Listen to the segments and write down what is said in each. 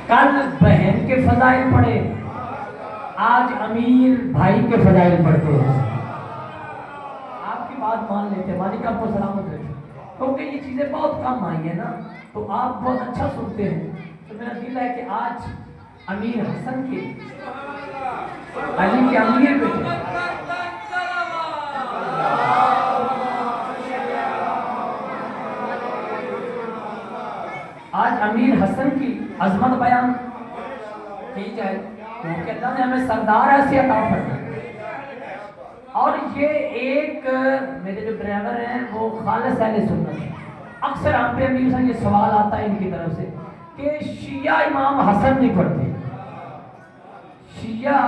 کل بہن کے فضائل پڑھے، آج امیر بھائی کے فضائل پڑھتے ہیں۔ آپ کی بات مان لیتے، مالک آپ کو سلامت رکھے، کیونکہ یہ چیزیں بہت کم آئی ہیں نا، تو آپ بہت اچھا سنتے ہیں۔ تو میرا دل ہے کہ آج امیر حسن کے علی کے امیر بیٹے آج امیر حسن کی عظمت بیان کی جائے، کیونکہ اللہ نے ہمیں سردار ایسے عطا فرمائے۔ اور یہ ایک میرے جو ڈرائیور ہیں وہ خالص اہل سنت ہیں۔ اکثر ہم پہ امیر حسن یہ سوال آتا ہے ان کی طرف سے کہ شیعہ امام حسن نہیں پڑھتے، شیعہ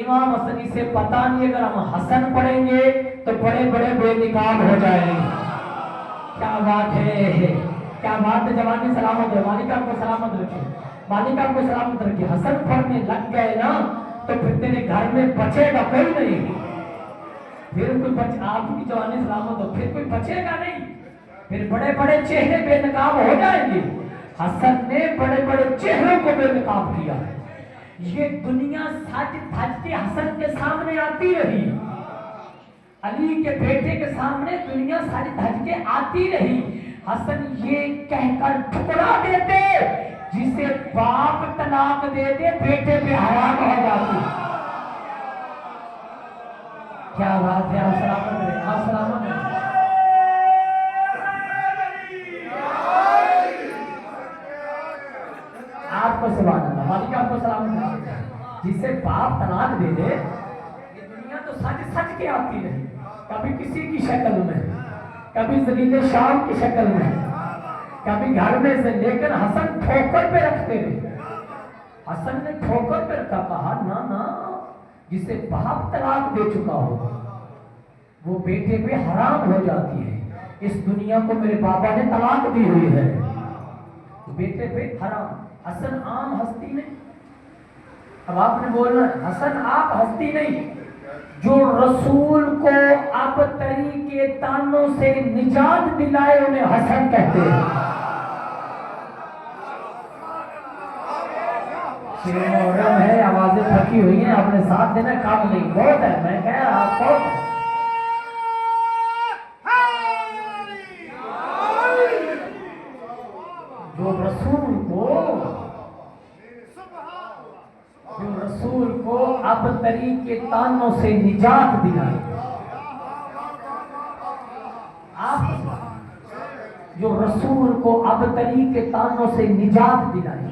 امام حسن سے پتہ نہیں اگر ہم حسن پڑھیں گے تو بڑے بڑے بے نقاب ہو جائیں گے۔ کیا بات ہے، کیا بات ہے، جوانی سلامت ہے، مالک آپ کو سلامت رکھے، مالک آپ کو سلامت رکھے۔ حسن پڑھنے لگ گئے نا تو پھر تیرے گھر میں بچے گا کوئی نہیں، پھر کوئی آپ کی جوانی سلامت ہو، پھر کوئی بچے گا نہیں، پھر بڑے بڑے چہرے بے نقاب ہو جائیں گے۔ حسن نے بڑے بڑے چہروں کو بے نقاب کیا۔ یہ دنیا سج دھج کے حسن کے سامنے آتی رہی، علی کے بیٹے کے سامنے دنیا سج دھج کے آتی رہی۔ حسن یہ کہہ کر ٹھکرا دیتے، جسے باپ طلاق دے دے بیٹے پہ حرام ہو جاتی۔ کیا بات ہے، آپ سلامت رہے، آپ سلامت رہے۔ آپ کو سبحان اللہ، مالک آپ کو سلامت رہے۔ جسے باپ طلاق دے دے، یہ دنیا تو سچ سچ کے آتی رہی، کبھی کسی کی شکل میں، کبھی ذلیل شام کی شکل میں، کبھی گھر میں سے، لیکن حسن ٹھوکر پہ رکھتے رہے۔ حسن نے ٹھوکر پہ رکھا، کہا نا نا، جسے باپ طلاق دے چکا ہو وہ بیٹے پہ حرام ہو جاتی ہے۔ اس دنیا کو میرے بابا نے طلاق دی ہوئی ہے، بیٹے پہ حرام۔ حسن عام ہستی نہیں، اب آپ نے بولنا حسن آپ ہستی نہیں، جو رسول کو اب تری کے تانوں سے نجات دلائے انہیں حسن کہتے ہیں۔ محرم ہے، آوازیں تھکی ہوئی ہیں، آپ نے ساتھ دینا کام نہیں، بہت ہے، میں کہہ رہا آپ کو جو رسول کو اب تری کے تانوں سے نجات دلائے، جو رسول کو اب تری کے تانوں سے نجات دلائے،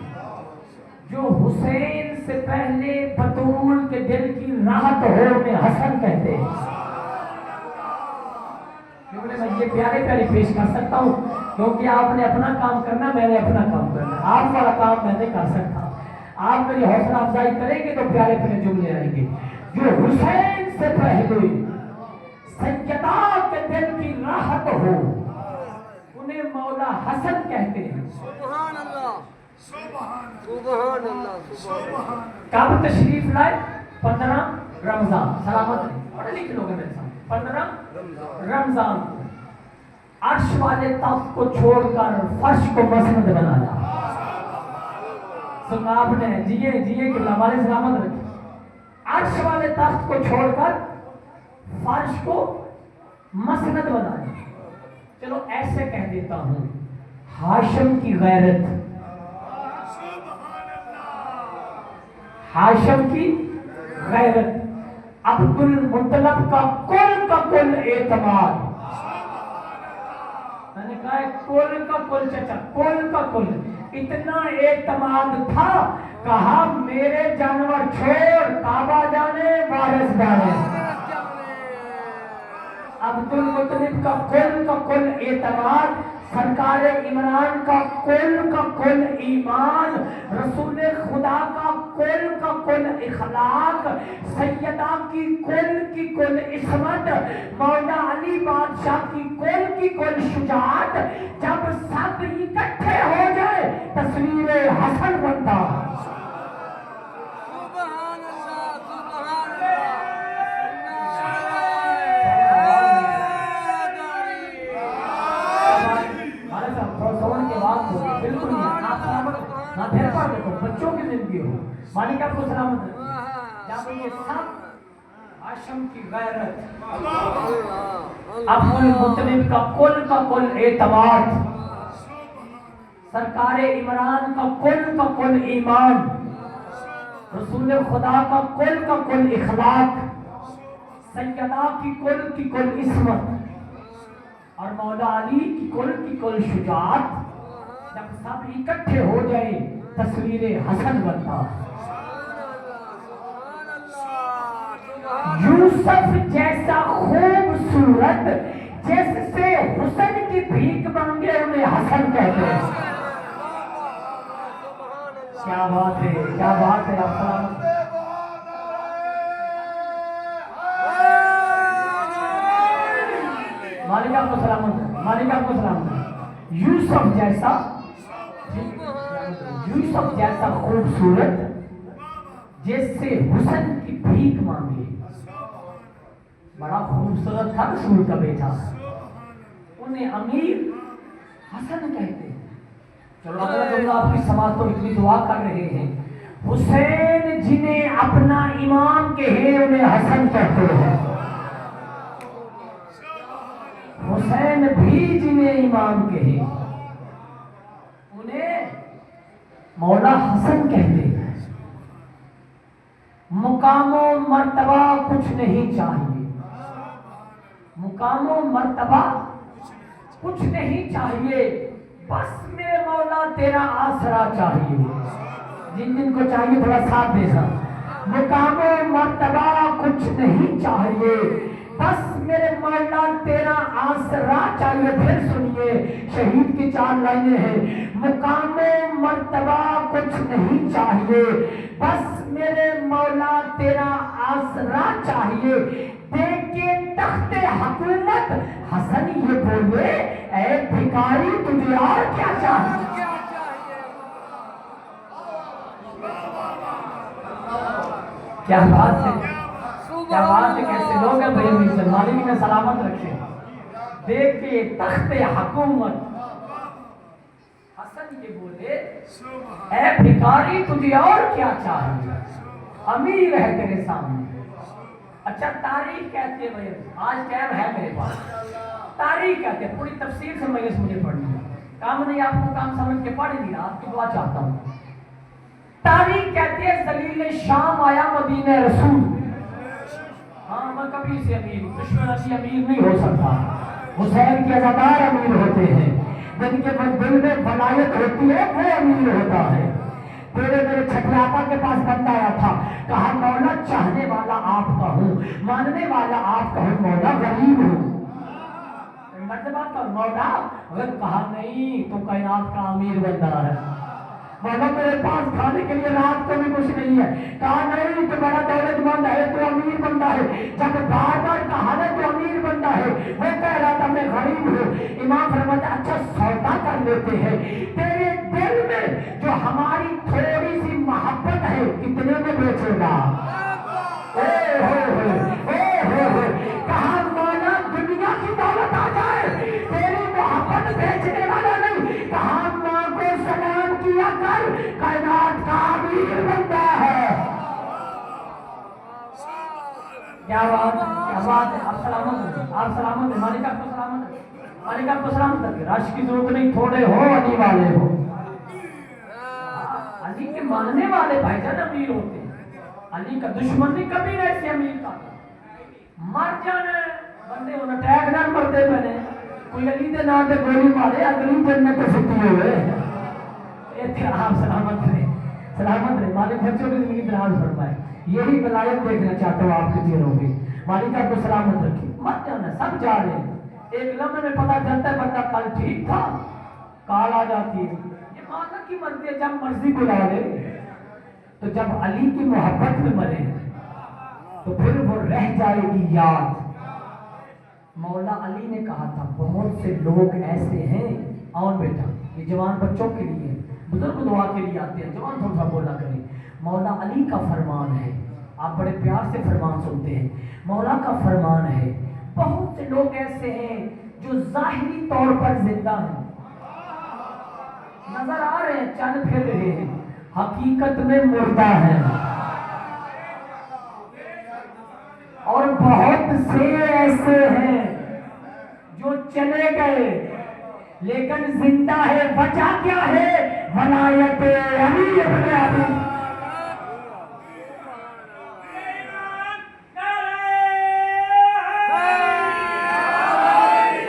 جو حسین سے پہلے بطول کے دل کی راحت ہو میں حسن کہتے ہیں۔ میں یہ پیارے پیارے پیش کر سکتا ہوں کیونکہ آپ نے اپنا کام کرنا، میں نے اپنا کام کرنا، آپ والا کام میں نہیں کر سکتا۔ آپ میری حوصلہ افزائی کریں گے تو پیارے پیارے جملے آئیں گے۔ جو حسین سے پہلے سیدہ کے دل کی راحت ہو انہیں مولا حسن کہتے ہیں۔ سبحان اللہ، سبحان اللہ، سبحان۔ کب تشریف لائے؟ 15 رمضان، سلامت رہے، پڑھے لکھے لوگ ہیں میرے ساتھ۔ 15 رمضان کو عرش والے تخت کو چھوڑ کر فرش کو مسند بنایا۔ سنا آپ نے، جیے جیے کہ ہمارے سلامت رکھے۔ عرش والے تخت کو چھوڑ کر فرش کو مسند بنایا۔ چلو ایسے کہہ دیتا ہوں، ہاشم کی غیرت، ہاشم کی غیرت، عبد المطلب کا کل اعتماد، میں نے کہا کل کا کل چچا، کل کا کل اتنا اعتماد تھا، کہا میرے جانور چھوڑ، کعبہ جانے وارث جانے۔ عبد المطلب کا کل اعتماد، سرکار عمران کا کل ایمان، رسول خدا کا کل اخلاق، سیدہ کی کل عصمت، مولا علی بادشاہ کی کل شجاعت، جب سب اکٹھے ہو جائے تصویر حسن بنتا۔ سبحان اللہ، سبحان اللہ۔ بالکل نہیں، آپ سلامت ہاں پھر پڑھ دیتا ہوں، بچوں کی زندگی ہو، مالک آپ کو سلامت رکھے. جب یہ سب ہاشم کی غیرت، عبد المطلب کا کل اعتماد، سرکار عمران کا کل ایمان، رسول خدا کا کل اخلاق، سیدہ کی کل عصمت، اور مولا علی کی کل شجاعت، جب سب اکٹھے ہو جائیں تصویر حسن بنتا. یوسف جیسا خوبصورت جس سے حسن کی بھیک مانگے انہیں حسن کہتے ہیں. کیا بات ہے، کیا بات ہے. آپ سلامت مالک آپ کو سلامت ہے، مالک آپ کو سلامت ہے. یوسف جیسا خوبصورت جس سے حسن کی بھیک مانگے. بڑا خوبصورت تھا رسول کا بیٹا، انہیں امیر حسن کہتے ہیں. چلو اگلا جملہ آپ کی سماعت کو اتنی دعا کر رہے ہیں. حسین جنہیں اپنا امام کہے انہیں حسن کہتے ہیں. حسین بھی جنہیں امام کہے انہیں مولا حسن کہتے ہیں. مقام و مرتبہ کچھ نہیں چاہیے، مقام و مرتبہ کچھ نہیں چاہیے، بس میرے مولا تیرا آسرا چاہیے. جن کو چاہیے تھوڑا ساتھ دے سا. مقام و مرتبہ کچھ نہیں چاہیے، بس میرے مولا تیرا آسرا چاہیے. پھر سنیے شہید کی 4 لائنیں ہیں. مقام و مرتبہ کچھ نہیں چاہیے، بس میرے مولا تیرا آسرا چاہیے. دیکھ کے تخت حکومت حسن یہ بولے اے بھکاری تجھے اور کیا چاہیے. کیا بات ہے، کیا بات ہے. کیسے لوگ ہیں بھائی مصر، مالک نے سلامت رکھے. دیکھ کے تخت حکومت حسن یہ بولے اے بھکاری تجھے اور کیا چاہیے، امیر ہے تیرے سامنے. اچھا تاریخ کہتی ہے بھائی، آج ٹائم ہے میرے پاس، تاریخ کہتے ہیں پوری تفسیر سے مجھے پڑھنی ہے. کام نہیں آپ کو کام سمجھ کے پڑھ نہیں رہا، آپ کی دعا چاہتا ہوں. تاریخ کہتی ہے ذلیل شام آیا مدینہ رسول. ہاں میں کبھی سے امیر ہوں، دشمن اسی امیر نہیں ہو سکتا. حسین کے عزادار امیر ہوتے ہیں، جن کے دل میں ولایت ہوتی ہے وہ امیر ہوتا ہے. میرے چھٹے آقا کے پاس بندہ آیا تھا، کہا مولا چاہنے والا آپ کا ہوں، ماننے والا آپ کا ہوں، مولا غریب ہوں. مرد بات کر مولا، اگر کہا نہیں تو کائنات کا امیر بندہ ہے. مولا میرے پاس کھانے کے لیے رات کو بھی کچھ نہیں ہے. کہا نہیں تو بڑا دولت مند ہے، تو امیر بندہ ہے. جب بار بار کہا نا تو امیر بندہ ہے، وہ کہہ رہا تھا میں غریب ہوں. امام فرماتا اچھا سودا کر لیتے ہیں، تیرے دل میں جو ہماری تھوڑی سی محبت ہے کتنے میں بیچے گا. کہا مولا دنیا کی دولت آ جائے تیری محبت بیچنے والا نہیں. کہا ماں کو سلام کیا کر، کائنات کا امیر بندہ ہے. کیا بات ہے، کیا بات ہے. آپ سلامت ہیں، آپ سلامت ہیں. مالک آپ کو سلامت ہے، مالک آپ کو سلامت ہے. رش کی ضرورت نہیں، تھوڑے ہو علی والے ہو. علی کے ماننے والے بھائی جان امیر ہوتے ہیں. علی کا دشمن نہیں کبھی ایسے امیر کا مر جانا بندے ہونا ٹیک نہ مرتے بنے. کوئی علی دے نام پہ گولی مارے اگلی جنت پہ ستی ہوئے. آپ سلامت رہے، سلامت رہے. مالک بچوں کی زندگی دراز فرمائے. یہی ولایت دیکھنا چاہتا ہوں آپ کے چہروں پہ. مالک آپ کو سلامت رکھے. مت جانا، سب جا رہے ہیں. ایک لمحے میں پتہ چلتا ہے بندہ کل ٹھیک تھا، کال آ جاتی ہے. یہ مالک کی مرضی ہے، جب مرضی بلا لے. تو جب علی کی محبت میں مرے تو پھر وہ رہ جائے گی یاد. مولا علی نے کہا تھا بہت سے لوگ ایسے ہیں. آؤں بیٹا، یہ جوان بچوں کے لیے، بزرگ دعا کے لیے آتے ہیں. جوان تھوڑا سا بولا کریں. مولا علی کا فرمان ہے، آپ بڑے پیار سے فرمان سنتے ہیں. مولا کا فرمان ہے بہت سے لوگ ایسے ہیں جو ظاہری طور پر زندہ ہیں. نظر آ رہے ہیں، چل پھر رہے ہیں، حقیقت میں مردہ ہے. اور بہت سے ایسے ہیں جو چلے گئے لیکن زندہ ہے. وجہ کیا ہے؟ ولایت علی ابن ابی.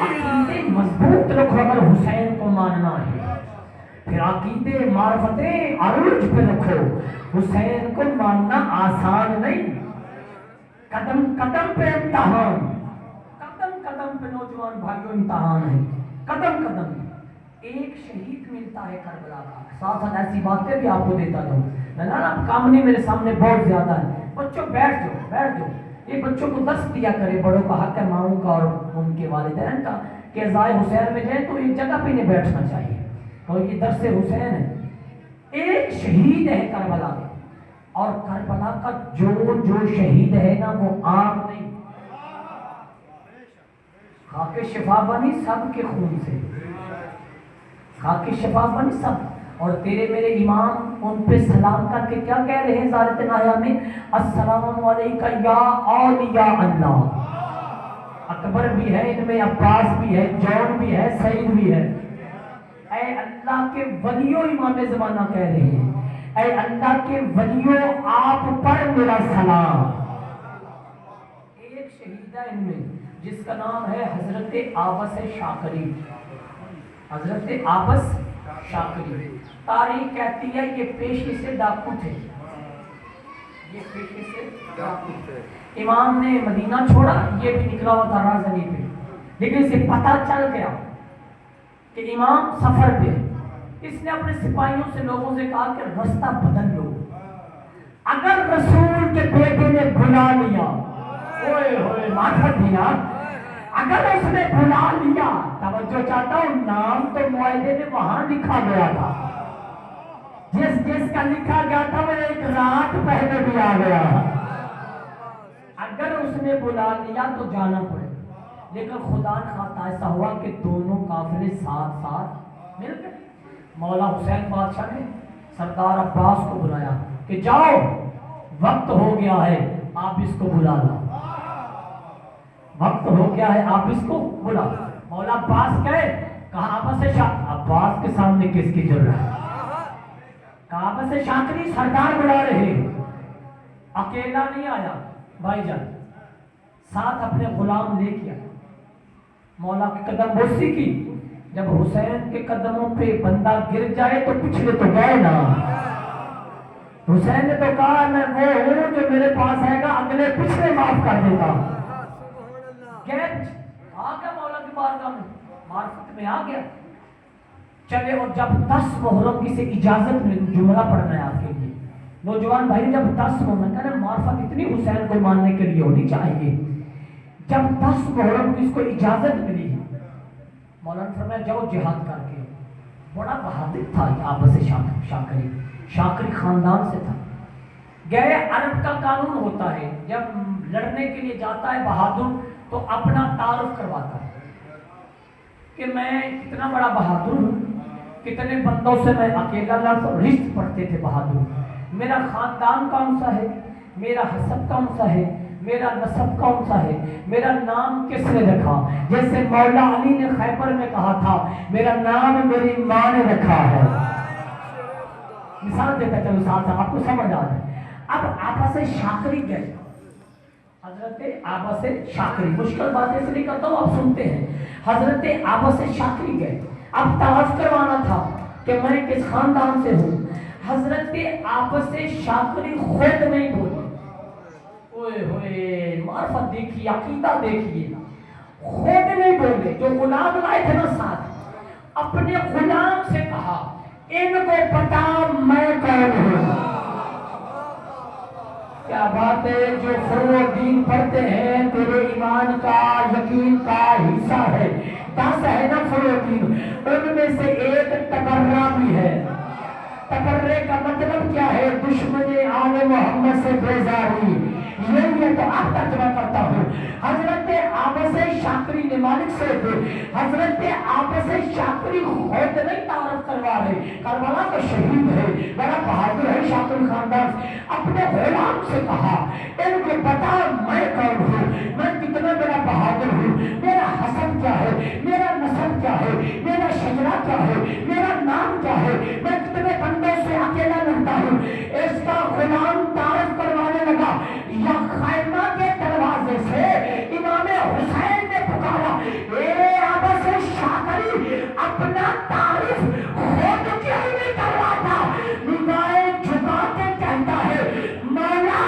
عقیدے مضبوط رکھو اگر حسین کو ماننا ہے، پھر عقیدے معرفتیں عروج پہ رکھو. حسین کو ماننا آسان نہیں، قدم قدم پہ امتحان، قدم قدم پہ نوجوان بھائیوں امتحان ہے، قدم قدم. ایک شہید ملتا ہے کربلا کا. ساتھ ساتھ ایسی باتیں بھی آپ کو دیتا جاؤں. نا کام نہیں میرے سامنے بہت زیادہ ہے. بچوں بیٹھ جاؤ بیٹھ جاؤ. یہ بچوں کو درس دیا کرے، بڑوں کا حق ہے ماؤں کا اور ان کے والدین کا کہ ضائع حسین میں جائیں تو ایک جگہ پہ نہیں بیٹھنا چاہیے، اور یہ درس حسین ہے. ایک شہید ہے کربلا میں، اور کربلا کا جو شہید ہے نا وہ عام نہیں، خاک شفا بنی سب کے خون سے، خاک شفا بنی سب. اور تیرے میرے امام ان پہ سلام کر کے کیا کہہ رہے ہیں زارت نایا میں؟ السلام علیکہ یا اولیاء اللہ. اکبر بھی ہے ان میں، عباس بھی ہے، جون بھی ہے، سعید بھی ہے. اے اللہ کے ولیوں، امام زمانہ کہہ رہے ہیں اے اللہ کے ولیوں آپ پر میرا سلام. ایک شہید ہے ان میں جس کا نام ہے حضرت عابس شاکری. حضرت عابس شاکری. تاریخ کہتی ہے یہ پیشے سے ڈاکو تھے، یہ پیشے سے ڈاکو تھے. امام نے مدینہ چھوڑا، یہ بھی نکلا ہوا تھا رازنی پہ، لیکن اسے پتہ چل گیا کہ امام سفر پہ. اس نے اپنے سپاہیوں سے لوگوں سے کہا کہ رستہ بدل لو. اگر رسول کے بیٹے نے بلا لیا، اوئے ہوئے معرفت دیا، اگر اس نے بلا لیا، توجہ چاہتا ہوں، نام تو معاہدے میں وہاں لکھا گیا تھا، جس کا لکھا گیا تھا وہ ایک رات پہلے بھی آ گیا. اگر اس نے بلا لیا تو جانا پڑے. لیکن خدا نے خواستہ ایسا ہوا کہ دونوں قافلے ساتھ ساتھ مل گئے. مولا حسین بادشاہ نے سردار عباس کو بلایا کہ جاؤ وقت ہو گیا ہے، آپ اس کو بلا لا. وقت ہو گیا ہے، آپ اس کو بلا. مولا عباس گئے، کہا آپس سے عباس کے سامنے کس کی ضرورت ہے؟ کہا آپس سے شاکری سردار بلا رہے. اکیلا نہیں آیا بھائی جان، ساتھ اپنے غلام لے کے آیا. مولا کی قدم بوسی کی. جب حسین کے قدموں پہ بندہ گر جائے تو پچھلے تو گئے نا. حسین نے تو کہا میں وہ ہوں جو میرے پاس آئے گا اگلے پچھلے معاف کر دیتا. گئے آ گیا مولا کی بارگاہ میں، معرفت میں آ گیا. چلے اور جب 10 محرم کی سے اجازت ملی، جملہ پڑھنا ہے آپ کے لیے نوجوان بھائی. جب 10 محرم کہنا معرفت اتنی حسین کو ماننے کے لیے ہونی چاہیے. جب 10 محرم کی اس کو اجازت ملی، مولانا فرمایا جاؤ جہاد کر کے. بڑا بہادر تھا یہ عابس شاکری، شاکری خاندان سے تھا. گئے. عرب کا قانون ہوتا ہے جب لڑنے کے لیے جاتا ہے بہادر تو اپنا تعارف کرواتا ہے کہ میں کتنا بڑا بہادر ہوں، کتنے بندوں سے میں اکیلا لڑتا ہوں. لسٹ پڑھتے تھے بہادر، میرا خاندان کون سا ہے، میرا حسب کون سا ہے، میرا نسب کون سا ہے، میرا نام کس نے رکھا. جیسے مولا علی نے خیبر میں کہا تھا میرا نام میری ماں نے رکھا ہے. مثال دیتا چلو ساتھ آپ کو سمجھ آ جائے. اب آپس شاکری گئے، حضرت عابس شاکری. مشکل بات اس لیے کرتا ہوں آپ سنتے ہیں. حضرت عابس شاکری گئے. اب تعارف کروانا تھا کہ میں کس خاندان سے ہوں. حضرت عابس شاکری خود نہیں بولے. اوئے ہوئے معرفت دیکھیے، عقیدہ دیکھیے. خود نہیں بولے. جو غلام لائے تھے نا ساتھ، اپنے غلام سے کہا ان کو پتا میں کون ہوں. کیا بات ہے. جو فروع دین پڑھتے ہیں تیرے ایمان کا یقین کا حصہ ہے. 10 ہے نا فروع دین، ان میں سے ایک تبرہ بھی ہے. تبرے کا مطلب کیا ہے؟ دشمن آل محمد سے بیزاری. یہ تو آپ ترجمہ کرتا ہوں. حضرت عابس شاکری نے مالک سے حضرت عابس شاکری خود نہیں تعارف کروا رہے. کربلا کا شہید ہے, بڑا بہادر ہے شاکری خاندان. اپنے غلام سے کہا ان کو بتا میں کون ہوں, میں کتنا بڑا بہادر ہوں, میرا حسن کیا ہے, میرا نسب کیا ہے, میرا شجرہ کیا ہے, میرا نام کیا ہے, میں کتنے بندوں سے اکیلا لڑتا ہوں. اس کا غلام تعارف کروانے لگا. یا خیمہ کے دروازے سے امام حسین نے پکارا, اے عابس شاکری اپنا تعارف خود کیوں نہیں کرواتا. نگاہیں جھکا کے کہتا ہے مولا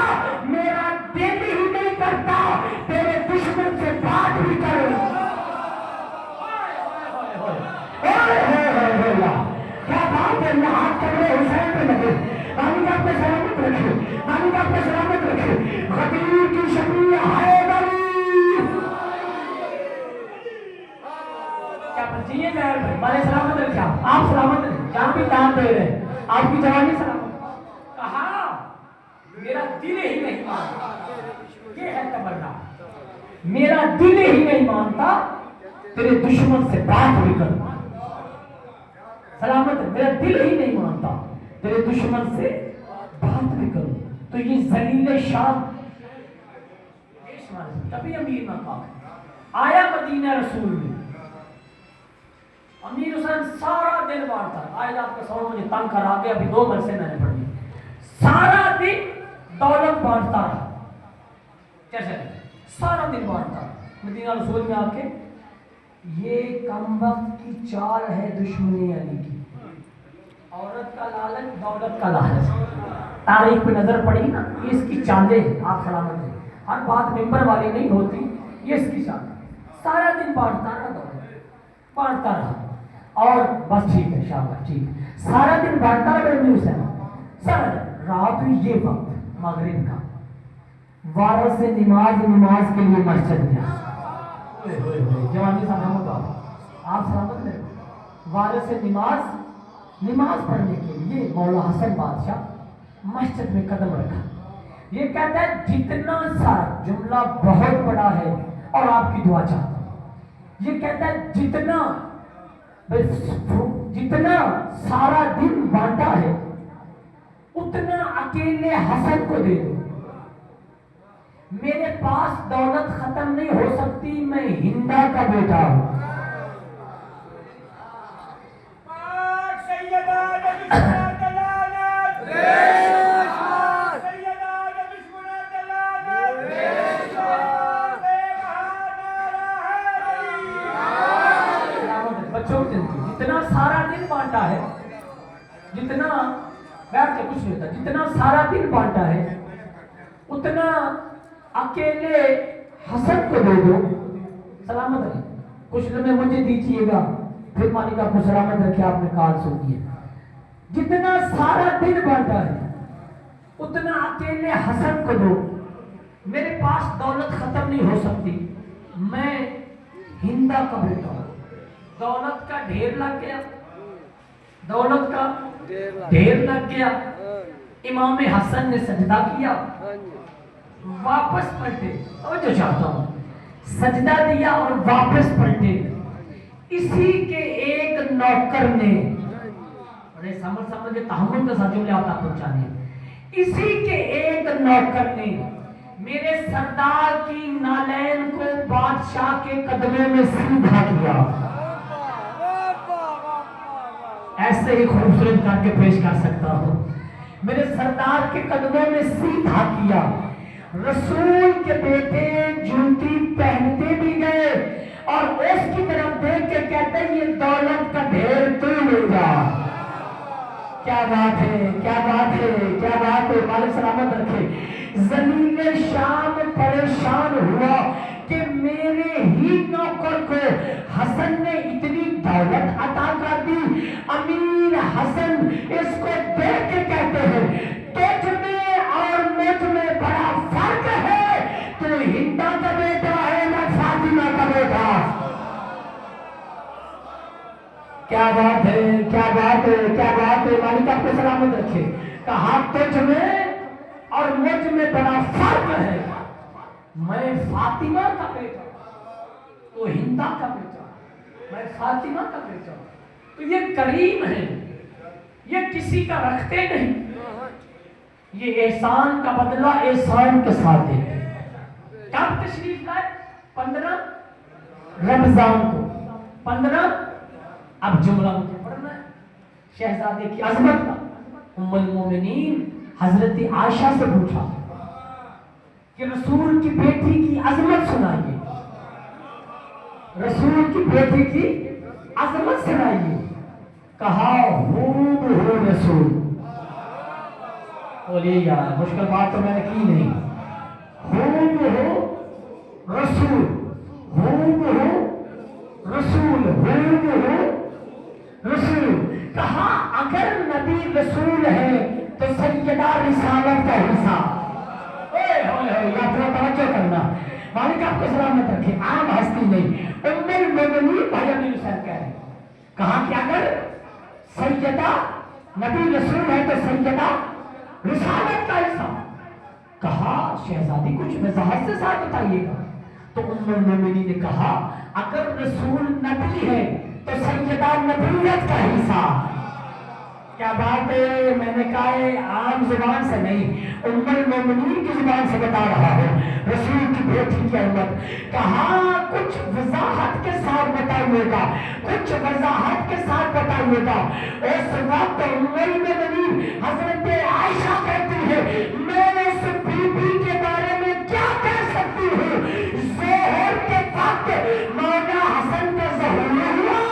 میرا دل ہی نہیں کرتا تیرے دشمن سے بات بھی کروں. کیا بات ہے, اللہ ہاتھ کمرے حسین پہ لگے. مالک آپ کو سلامت رکھے, مالک آپ کو سلامت رکھے. غدیر کی شبیہ حیدری کیا پرچیے جائے مالک سلامت رکھے. آپ سلامت رکھے, جہاں بھی دان دے رہے ہیں آپ کی جوانی سلامت. کہا میرا دل ہی نہیں مانتا, یہ ہے تمنا, میرا دل ہی نہیں مانتا تیرے دشمن سے بات بھی کروں. سلامت, میرا دل ہی نہیں مانتا تیرے دشمن سے بات بھی کروں. تو یہ ذلیل شام کبھی امیر مقام آیا مدینہ رسول میں. امیر حسین سارا دن بانٹتا, آج آپ کا سوال مجھے تنگ کر آگے, ابھی 2 برسے میں نے پڑھی. سارا دن دولت بانٹتا رہا, کیسے سارا دن بانٹتا مدینہ رسول میں آ کے. یہ کم وقت کی چال ہے دشمنی علی کی. عورت کا لالچ, دولت کا لالچ. تاریخ پہ نظر پڑی نا, یہ اس کی چالیں ہیں. آپ سلامت ہیں, ہر بات ممبر والی نہیں ہوتی, یہ اس کی چال. سارا دن بانٹتا رہا, دولت بانٹتا رہا. اور بس ٹھیک ہے, شاباش ٹھیک ہے, سارا دن بانٹتا رہا. میرے حسین سارا دن رات ہوئی, یہ وقت مغرب کا, وارث سے نماز کے لیے مسجد گیا. جوانی سلامت آپ سلامت رہے. وارث سے نماز پڑھنے کے لیے مولا حسن بادشاہ مسجد میں قدم رکھا. یہ کہتا ہے جتنا سارا, جملہ بہت بڑا ہے اور آپ کی دعا چاہتا ہوں. یہ کہتا ہے جتنا سارا دن بانٹا ہے اتنا اکیلے حسن کو دے دو. میرے پاس دولت ختم نہیں ہو سکتی, میں ہندا کا بیٹا ہوں. بچوں جتنا سارا دن بانٹا ہے, جتنا بیٹھ کے کچھ نہیں ہوتا, جتنا سارا دن بانٹا ہے اتنا اکیلے حسن کو دے دو. سلامت رہے, کچھ لمحے مجھے دیجیے گا, پھر مالک آپ کو سلامت رکھے. آپ نے کال سنی ہے, جتنا سارا دن بانٹا ہے اتنا اکیلے حسن کو دو. میرے پاس دولت ختم نہیں ہو سکتی, میں ہندا کا بیٹا ہوں. دولت کا ڈھیر لگ گیا, دولت کا ڈھیر لگ گیا. امام حسن نے سجدہ کیا, واپس پلٹے. اور جو چاہتا ہوں سجدہ دیا اور واپس پلٹے. اسی کے ایک نوکر نے, بڑے سمجھ کے تحمل کے ساتھ جملے آپ تک پہنچانے, اسی کے ایک نوکر نے میرے سردار کی نالین کو بادشاہ کے قدموں میں سیدھا کیا. ایسے ہی خوبصورت کر کے پیش کر سکتا ہوں. میرے سردار کے قدموں میں سیدھا کیا. رسول کے بیٹے جوتی پہنتے بھی گئے اور اس کی طرف دیکھ کے کہتے ہیں یہ دولت کا ڈھیر تو لے جا. کیا بات ہے, کیا بات ہے, کیا بات ہے. مالک سلامت رکھے. ذلیل شام پریشان ہوا کہ میرے ہی نوکر کو حسن نے اتنی دولت عطا کر دی. امیر حسن اس کو دیکھ کے کہتے ہیں تجھ میں اور مجھ میں بڑا فرق ہے, تو ہندا کا بیٹا ہے نہ فاطمہ کا بیٹا. کیا بات ہے, کیا بات ہے, کیا بات ہے. مالک آپ کو سلامت رکھے. کہا تجھ میں اور مجھ میں بڑا فرق ہے. میں فاطمہ کا بیٹا، تو ہندا کا بیٹا، میں فاطمہ کا بیٹا. تو یہ کریم ہے، یہ کسی کا رکھتے نہیں، یہ احسان کا بدلہ احسان کے ساتھ دیتے. کب تشریف لائے؟ 15 رمضان کو. 15 اب جملہ مجھے پڑھنا ہے شہزادے کی عظمت کا. ام المومنین حضرت عائشہ سے پوچھا کہ رسول کی بیٹی کی عظمت سنائیے، رسول کی بیٹی کی عظمت سنائیے. کہا ہو رسول. بولیے یار مشکل بات تو میں نے کی نہیں. ہو رسول، ہو رسول، ہو رسول. کہا اگر نبی رسول ہے تو سیدہ رسالت کا حصہ. یا تھوڑا توجہ کرنا، مالک آپ کو سلامت رکھے، عام ہستی نہیں، ام المومنین بھائی امیر حسین کہہ رہے. کہا کہ اگر سیدہ نبی رسول ہے تو سیدہ رسالت کا حصہ. کہا شہزادی کچھ وضاحت سے ساتھ بتائیے گا. تو ام المومنین نے کہا اگر رسول نبی ہے تو سیدہ نبوت کا حصہ. کیا بات ہے، میں نے کہا ہے عام زبان سے نہیں، ام المومنین کی زبان سے بتا رہا ہوں رسول کی بیٹی کی عظمت. کہا کچھ وضاحت کے ساتھ بتائیے گا، کچھ وضاحت کے ساتھ بتائیے گا. اس وقت ام المومنین حضرت عائشہ کہتی ہے میں اس بی بی کے بارے میں کیا کہہ سکتی ہوں. ظہر کے وقت مولا حسن کا ظہور ہوا،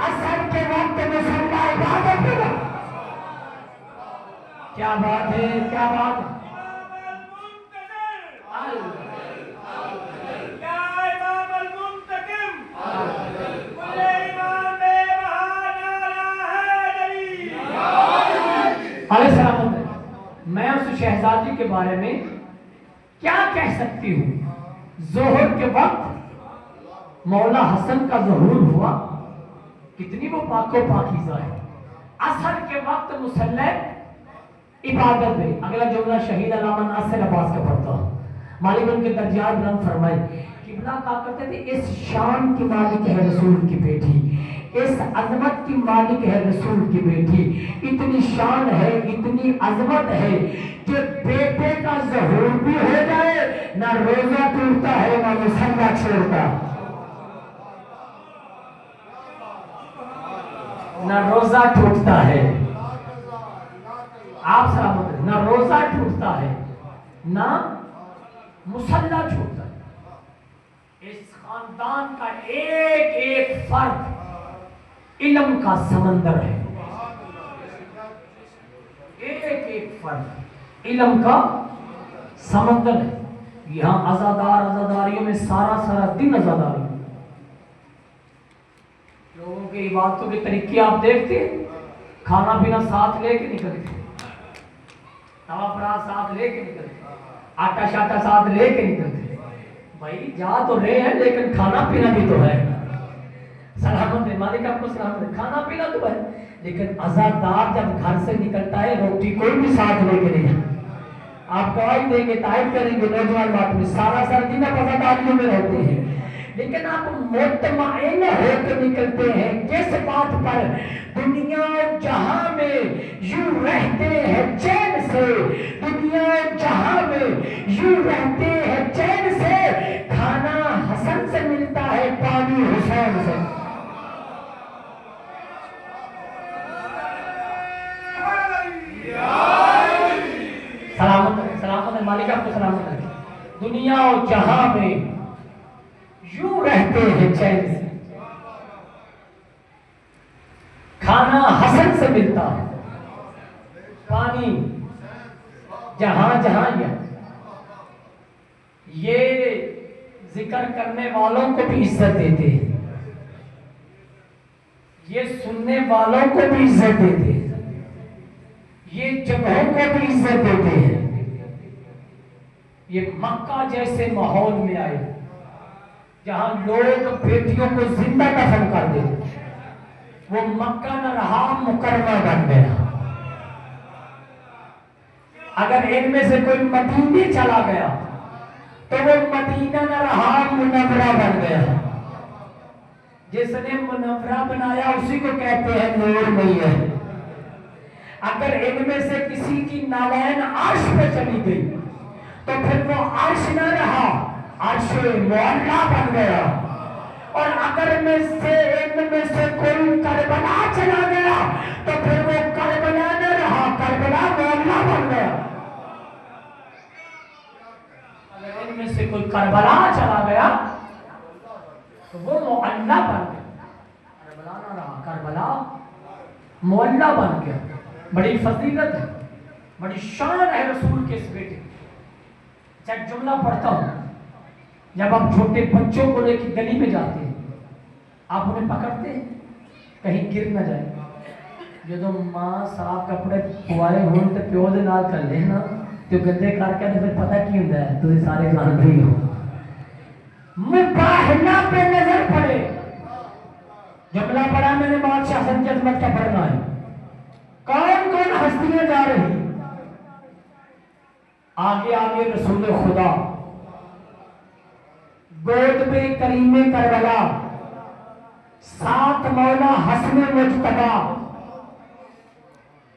عصر کے وقت مصلی عبادت ہوا. کیا بات ہے، کیا بات ہے. علیہ السلام. میں اس شہزادی کے بارے میں کیا کہہ سکتی ہوں. ظہر کے وقت مولا حسن کا ظہور ہوا، کتنی وہ پاک و پاکیزہ ہے. عصر کے وقت مصلی عبادت میں. اگلا جملہ شہید علامہ ناصر عباس کا پڑھتا ہوں، مالک ان کے درجات بلند فرمائے. قبلہ کہا کرتے تھے اس شان کی مالک ہے رسول کی بیٹی، اس عظمت کی مالک ہے رسول کی بیٹی. اتنی شان ہے، اتنی عظمت ہے کہ بیٹے کا ظہور بھی ہو جائے نہ روزہ ٹوٹتا ہے نہ مصلی چھوڑتا، نہ روزہ ٹوٹتا ہے. آپ سلامت ہیں، نہ روزہ ٹوٹتا ہے نہ مصلی چھوٹتا ہے. اس خاندان کا ایک ایک فرد علم کا سمندر ہے، ایک ایک فرد علم کا سمندر ہے. یہاں عزادار عزاداریوں میں سارا دن عزاداری، لوگوں کے عبادتوں کے طریقے آپ دیکھتے ہیں، کھانا پینا ساتھ لے کے نکلتے، توا پرات ساتھ لے کے نکلتے، آٹا شاٹا ساتھ لے کے نکلتے. بھائی جا تو رہے ہیں لیکن کھانا پینا بھی تو ہے. سلامت ہے، مالک آپ کو سلامت ہے. کھانا پینا تو ہے لیکن عزادار جب گھر سے نکلتا ہے روٹی کوئی بھی ساتھ لے کے نہیں. آپ گواہی دیں گے، تائید کریں گے، نوجوان بات میں سارا دن آپ عزاداریوں میں رہتے ہیں لیکن آپ مطمئن ہو کے نکلتے ہیں. کس بات پر؟ دنیا جہاں میں یوں رہتے ہیں چین سے، دنیا جہاں میں یوں رہتے ہیں چین سے. کھانا حسن سے ملتا ہے، پانی حسین سے. سلامت ہے، مالک آپ کو سلامت ہے. دنیا و جہاں میں یوں رہتے ہیں چین سے، کھانا حسن سے ملتا ہے، پانی جہاں جہاں. یہ ذکر کرنے والوں کو بھی عزت دیتے ہیں، یہ سننے والوں کو بھی عزت دیتے ہیں، یہ جگہوں کو بھی عزت دیتے ہیں. یہ مکہ جیسے ماحول میں آئے جہاں لوگ بیٹیوں کو زندہ دفن کر دیتے، وہ مکہ نہ رہا، مکرمہ بن گیا. اگر ان میں سے کوئی مدینے چلا گیا تو وہ مدینہ نہ رہا، منورہ بن گیا۔ جس نے منورہ بنایا اسی کو کہتے ہیں نور نہیں ہے۔ اگر ان میں سے کسی کی نالین عرش پہ چلی گئی تو پھر وہ عرش نہ رہا، عرش معلیٰ بن گیا۔ اور اگر ان میں سے کوئی کربلا چلا گیا تو پھر وہ کربلا نہ رہا، کربلا معلیٰ بن گیا۔ اگر ان میں سے کوئی کربلا چلا گیا تو وہ معلیٰ بن گیا، کربلا نہ رہا، کربلا معلیٰ بن گیا۔ بڑی فضیلت ہے، بڑی شان ہے رسول کے اس بیٹے۔ ایک جملہ پڑھتا ہوں، جب آپ چھوٹے بچوں کو لے کے گلی میں جاتے ہیں، آپ انہیں پکڑتے ہیں کہیں گر نہ جائے۔ جدو ماں صاف کپڑے پوائے ہوں تو پیو دے نال کر لینا تو گندے کر کے پھر پتہ کی ہوتا ہے، تو سارے جانتے ہی ہو۔ مباہلہ پہ نظر پڑے، جملہ پڑھا میں نے بادشاہ حسن کی عظمت کا پڑھنا ہے۔ کون کون ہستیاں جا رہی؟ آگے آگے رسول خدا، گود پہ کریم کربلا، ساتھ مولا حسن مجتبی،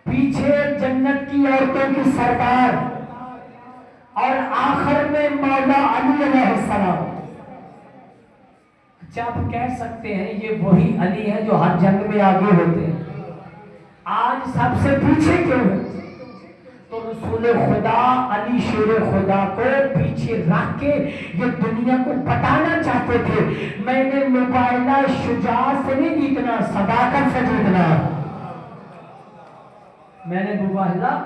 پیچھے جنت کی عورتوں کی سردار، اور آخر میں مولا علی علیہ السلام۔ اچھا آپ کہہ سکتے ہیں یہ وہی علی ہے جو ہر جنگ میں آگے ہوتے ہیں، آج سب سے پیچھے کیوں ہے؟ تو رسول خدا علی شیر خدا کو پیچھے رکھ کے یہ دنیا کو بتانا چاہتے تھے میں نے مباہلہ شجاعت سے نہیں جیتنا، صداقت سے جیتنا۔ میں نے مباہلہ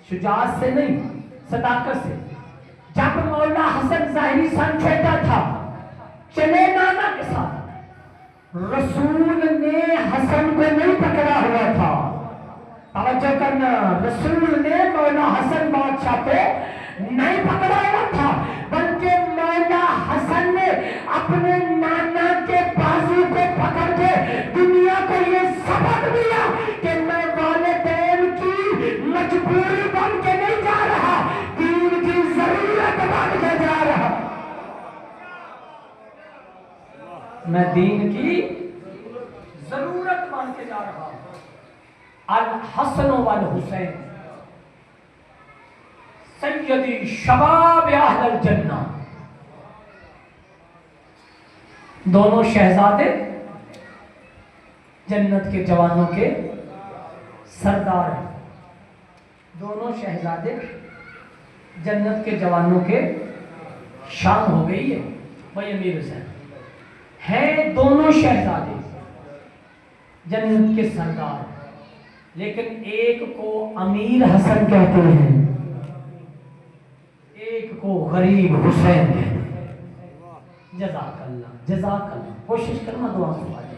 شجاعت سے نہیں، صداقت سے۔ جب مولا حسن ظاہری سن چھوٹا تھا، چلے نانا کے ساتھ، رسول نے حسن کو نہیں پکڑا ہوا تھا۔ توجہ کرنا، رسول نے مولا حسن بادشاہ کو نہیں پکڑا ہوا تھا، بلکہ مولا حسن نے اپنے نانا کے بازو کو پکڑ کے دنیا کو یہ سبق دیا کہ میں والدین کی مجبوری بن کے نہیں جا رہا، دین کی ضرورت بن کے جا رہا۔ میں دین کی ضرورت مان کے جا رہا ہوں۔ الحسن والحسین سیدی شباب اہل الجنہ، دونوں شہزادے جنت کے جوانوں کے سردار ہیں، دونوں شہزادے جنت کے جوانوں کے شان ہو گئی ہے۔ بھائی امیر حسین ہیں دونوں شہزادے جنت کے سردار، لیکن ایک کو امیر حسن کہتے ہیں، ایک کو غریب حسین کہتے ہیں۔ جزاک اللہ، جزاک اللہ، کوشش کرنا دعا سوال۔